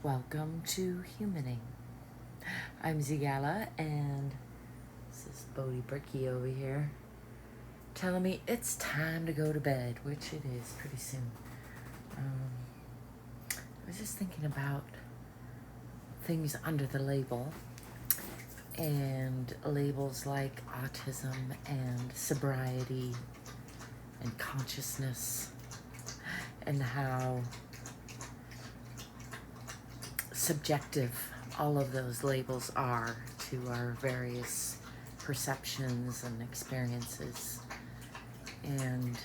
Welcome to Humaning. I'm ZGALA, and this is Bodie Bricky over here telling me it's time to go to bed, which it is pretty soon. I was just thinking about things under the label, and labels like autism and sobriety and consciousness, and how subjective all of those labels are to our various perceptions and experiences, and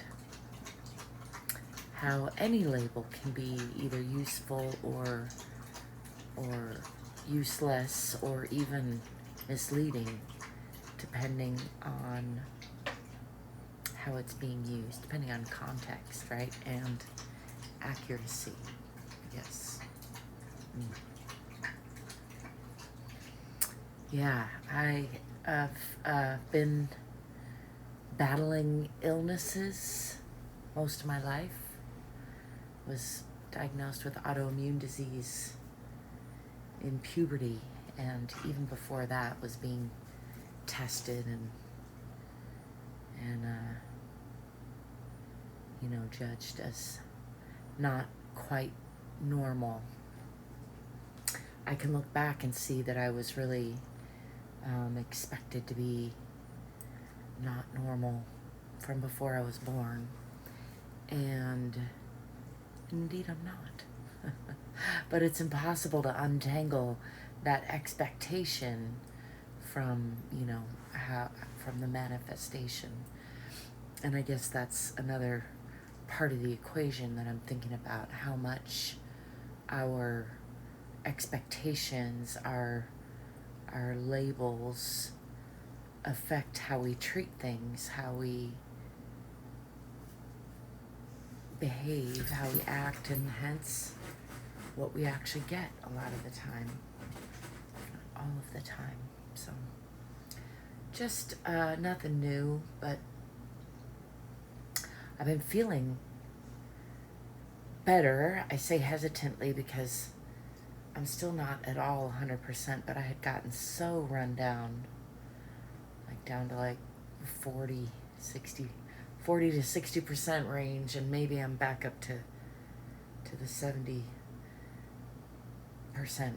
how any label can be either useful or useless or even misleading, depending on how it's being used, depending on context, right? And accuracy, I guess. Yeah, I have been battling illnesses most of my life. Was diagnosed with autoimmune disease in puberty, and even before that was being tested and judged as not quite normal. I can look back and see that I was really expected to be not normal from before I was born, and indeed I'm not. But it's impossible to untangle that expectation from from the manifestation. And I guess that's another part of the equation that I'm thinking about, how much our expectations, our labels affect how we treat things, how we behave, how we act, and hence what we actually get a lot of the time, not all of the time. So just nothing new, but I've been feeling better. I say hesitantly because I'm still not at all 100%, but I had gotten so run down, like down to like 40 to 60% range, and maybe I'm back up to the 70%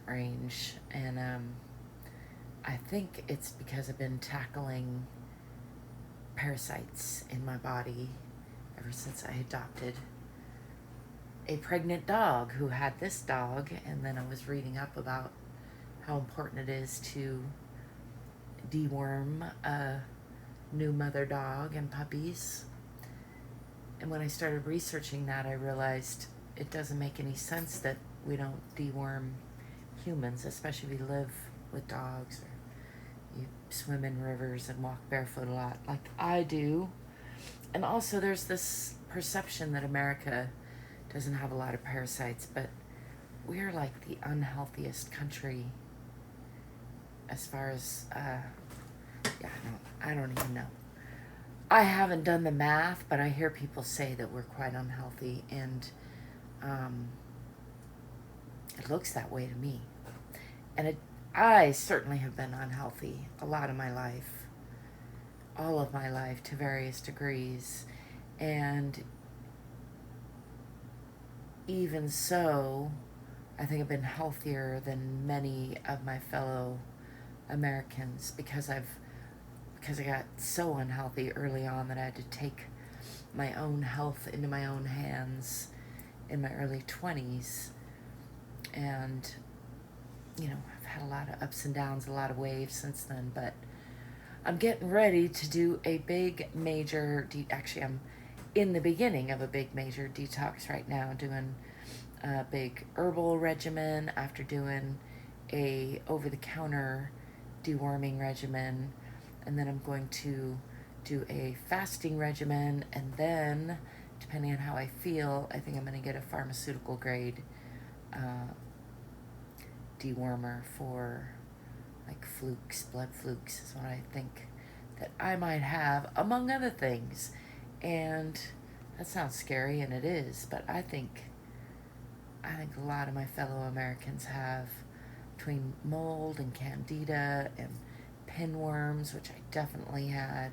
range. And I think it's because I've been tackling parasites in my body ever since I adopted a pregnant dog who had this dog, and then I was reading up about how important it is to deworm a new mother dog and puppies. And when I started researching that, I realized it doesn't make any sense that we don't deworm humans, especially if you live with dogs or you swim in rivers and walk barefoot a lot like I do. And also there's this perception that America doesn't have a lot of parasites, but we're like the unhealthiest country as far as I don't even know. I haven't done the math, but I hear people say that we're quite unhealthy, and it looks that way to me. And I certainly have been unhealthy a lot of my life, all of my life to various degrees, and even so, I think I've been healthier than many of my fellow Americans because I got so unhealthy early on that I had to take my own health into my own hands in my early 20s. And, I've had a lot of ups and downs, a lot of waves since then, but I'm getting ready to do a big major, actually I'm in the beginning of a big major detox right now, doing a big herbal regimen after doing a over-the-counter deworming regimen, and then I'm going to do a fasting regimen, and then depending on how I feel, I think I'm going to get a pharmaceutical grade dewormer for like flukes, blood flukes is what I think that I might have, among other things. And that sounds scary, and it is, but I think I think a lot of my fellow Americans have, between mold and candida and pinworms, which I definitely had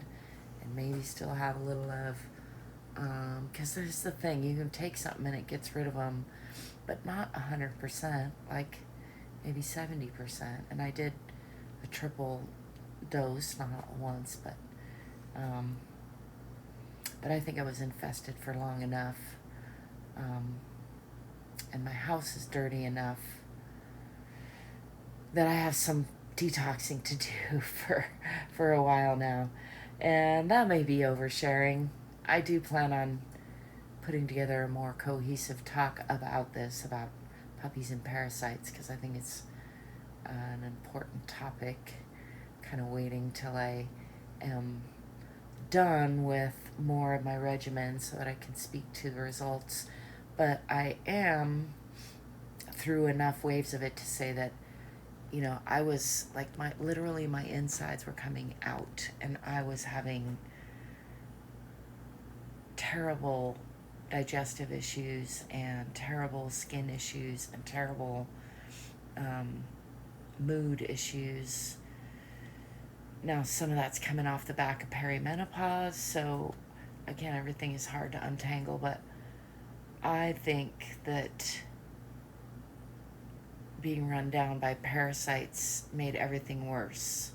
and maybe still have a little of. Because there's the thing, you can take something and it gets rid of them, but not 100%, like maybe 70%. And I did a triple dose, not once, but I think I was infested for long enough. And my house is dirty enough that I have some detoxing to do for a while now. And that may be oversharing. I do plan on putting together a more cohesive talk about this, about puppies and parasites, because I think it's an important topic. Kind of waiting till I am done with more of my regimen so that I can speak to the results. But I am through enough waves of it to say that, you know, I was like, literally my insides were coming out, and I was having terrible digestive issues and terrible skin issues and terrible mood issues. Now, some of that's coming off the back of perimenopause, so again, everything is hard to untangle, but I think that being run down by parasites made everything worse.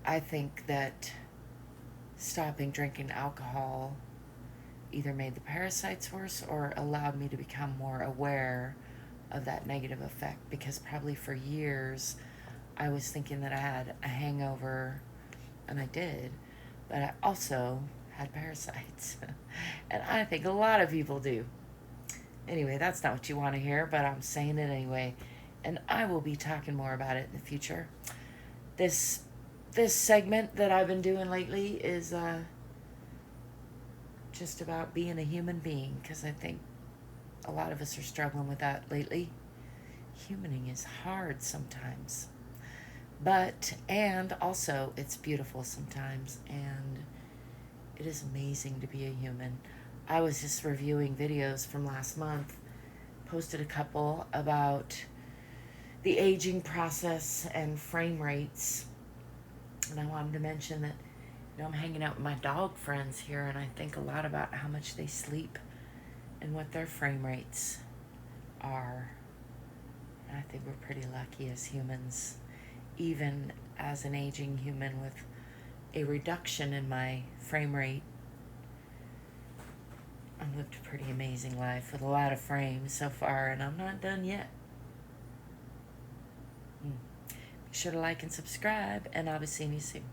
I think that stopping drinking alcohol either made the parasites worse or allowed me to become more aware of that negative effect, because probably for years I was thinking that I had a hangover, and I did, but I also had parasites. And I think a lot of people do. Anyway, that's not what you want to hear, but I'm saying it anyway, and I will be talking more about it in the future. This segment that I've been doing lately is just about being a human being, because I think a lot of us are struggling with that lately. Humaning is hard sometimes, and also it's beautiful sometimes, and it is amazing to be a human. I was just reviewing videos from last month, posted a couple about the aging process and frame rates, and I wanted to mention that, you know, I'm hanging out with my dog friends here, and I think a lot about how much they sleep and what their frame rates are. And I think we're pretty lucky as humans, even as an aging human with a reduction in my frame rate. I've lived a pretty amazing life with a lot of frames so far, and I'm not done yet. Be sure to like and subscribe, and I'll be seeing you soon.